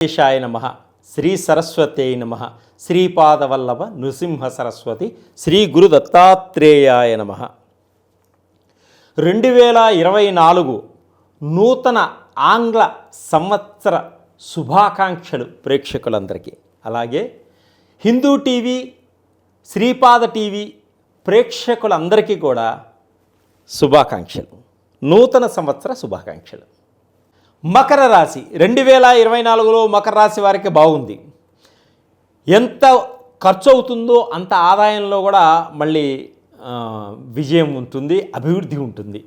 శేషాయ నమః. శ్రీ సరస్వత్యై నమః. శ్రీపాదవల్లభ నృసింహ సరస్వతి శ్రీ గురు దత్తాత్రేయాయ నమః. 2024 నూతన ఆంగ్ల సంవత్సర శుభాకాంక్షలు ప్రేక్షకులందరికీ. అలాగే హిందూ టీవీ, శ్రీపాద టీవీ ప్రేక్షకులందరికీ కూడా శుభాకాంక్షలు, నూతన సంవత్సర శుభాకాంక్షలు. మకర రాశి 2024లో మకర రాశి వారికి బాగుంది. ఎంత ఖర్చు అవుతుందో అంత ఆదాయంలో కూడా మళ్ళీ విజయం ఉంటుంది, అభివృద్ధి ఉంటుంది.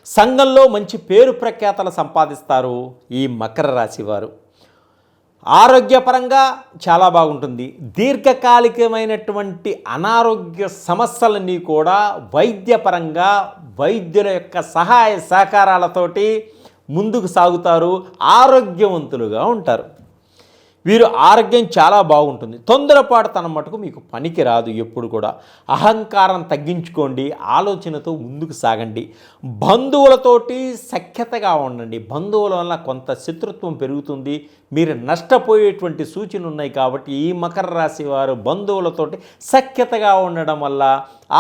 సంఘంలో మంచి పేరు ప్రఖ్యాతలు సంపాదిస్తారు ఈ మకర రాశి వారు. ఆరోగ్యపరంగా చాలా బాగుంటుంది. దీర్ఘకాలికమైనటువంటి అనారోగ్య సమస్యలన్నీ కూడా వైద్యపరంగా వైద్యుల యొక్క సహాయ సహకారాలతోటి ముందుకు సాగుతారు, ఆరోగ్యవంతులుగా ఉంటారు. వీరు ఆరోగ్యం చాలా బాగుంటుంది. తొందరపాటుతనం మటుకు మీకు పనికి రాదు. ఎప్పుడు కూడా అహంకారం తగ్గించుకోండి, ఆలోచనతో ముందుకు సాగండి. బంధువులతోటి సఖ్యతగా ఉండండి. బంధువుల వల్ల కొంత శత్రుత్వం పెరుగుతుంది, మీరు నష్టపోయేటువంటి సూచనలు ఉన్నాయి. కాబట్టి ఈ మకర రాశి వారు బంధువులతోటి సఖ్యతగా ఉండడం వల్ల,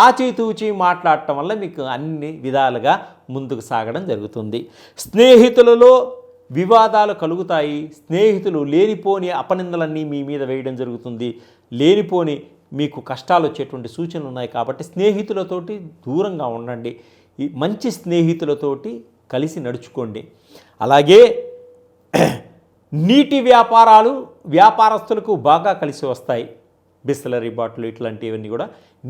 ఆచితూచి మాట్లాడటం వల్ల మీకు అన్ని విధాలుగా ముందుకు సాగడం జరుగుతుంది. స్నేహితులలో వివాదాలు కలుగుతాయి. స్నేహితులు లేనిపోని అపనిందలన్నీ మీ మీద వేయడం జరుగుతుంది. లేనిపోని మీకు కష్టాలు వచ్చేటువంటి సూచనలు ఉన్నాయి. కాబట్టి స్నేహితులతోటి దూరంగా ఉండండి. మంచి స్నేహితులతోటి కలిసి నడుచుకోండి. అలాగే నీటి వ్యాపారస్తులకు బాగా కలిసి వస్తాయి. బిస్లరీ బాటిల్ ఇట్లాంటివన్నీ కూడా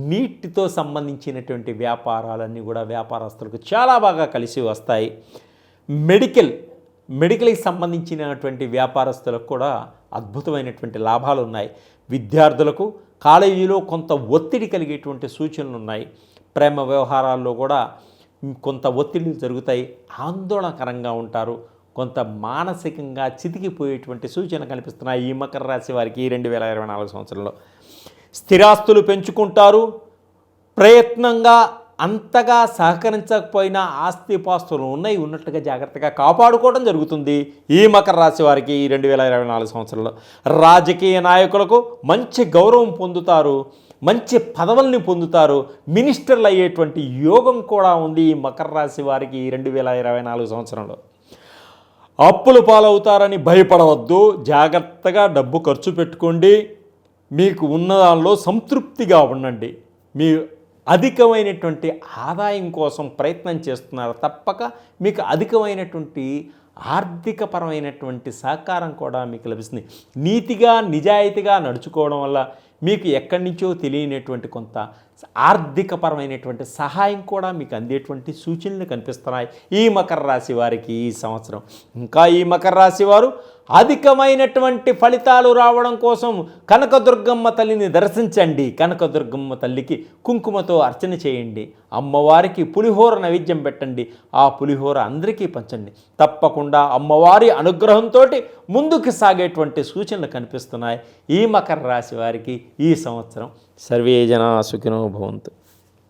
నీటితో సంబంధించినటువంటి వ్యాపారాలన్నీ కూడా వ్యాపారస్తులకు చాలా బాగా కలిసి వస్తాయి. మెడికల్కి సంబంధించినటువంటి వ్యాపారస్తులకు కూడా అద్భుతమైనటువంటి లాభాలు ఉన్నాయి. విద్యార్థులకు కాలేజీలో కొంత ఒత్తిడి కలిగేటువంటి సూచనలు ఉన్నాయి. ప్రేమ వ్యవహారాల్లో కూడా కొంత ఒత్తిడి జరుగుతాయి. ఆందోళనకరంగా ఉంటారు. కొంత మానసికంగా చితికిపోయేటువంటి సూచన కనిపిస్తున్నాయి ఈ మకర రాశి వారికి 2024 సంవత్సరంలో. స్థిరాస్తులు పెంచుకుంటారు. ప్రయత్నంగా అంతగా సహకరించకపోయినా ఆస్తిపాస్తులు ఉన్నట్టుగా జాగ్రత్తగా కాపాడుకోవడం జరుగుతుంది ఈ మకర రాశి వారికి 2024 సంవత్సరంలో. రాజకీయ నాయకులకు మంచి గౌరవం పొందుతారు, మంచి పదవుల్ని పొందుతారు. మినిస్టర్లు అయ్యేటువంటి యోగం కూడా ఉంది ఈ మకర రాశి వారికి 2024 సంవత్సరంలో. అప్పులు పాలవుతారని భయపడవద్దు. జాగ్రత్తగా డబ్బు ఖర్చు పెట్టుకోండి. మీకు ఉన్న దానిలో సంతృప్తిగా ఉండండి. మీ అధికమైనటువంటి ఆదాయం కోసం ప్రయత్నం చేస్తున్నారు. తప్పక మీకు అధికమైనటువంటి ఆర్థికపరమైనటువంటి సహకారం కూడా మీకు లభిస్తుంది. నీతిగా నిజాయితీగా నడుచుకోవడం వల్ల మీకు ఎక్కడి నుంచో తెలియనటువంటి కొంత ఆర్థికపరమైనటువంటి సహాయం కూడా మీకు అందేటువంటి సూచనలు కనిపిస్తున్నాయి ఈ మకర రాశి వారికి ఈ సంవత్సరం. ఇంకా ఈ మకర రాశి వారు అధికమైనటువంటి ఫలితాలు రావడం కోసం కనకదుర్గమ్మ తల్లిని దర్శించండి. కనకదుర్గమ్మ తల్లికి కుంకుమతో అర్చన చేయండి. అమ్మవారికి పులిహోర నైవేద్యం పెట్టండి. ఆ పులిహోర అందరికీ పంచండి. తప్పకుండా అమ్మవారి అనుగ్రహంతో ముందుకు సాగేటువంటి సూచనలు కనిపిస్తున్నాయి ఈ మకర రాశి వారికి ఈ సంవత్సరం. సర్వే జనా సుఖినో భవంతు.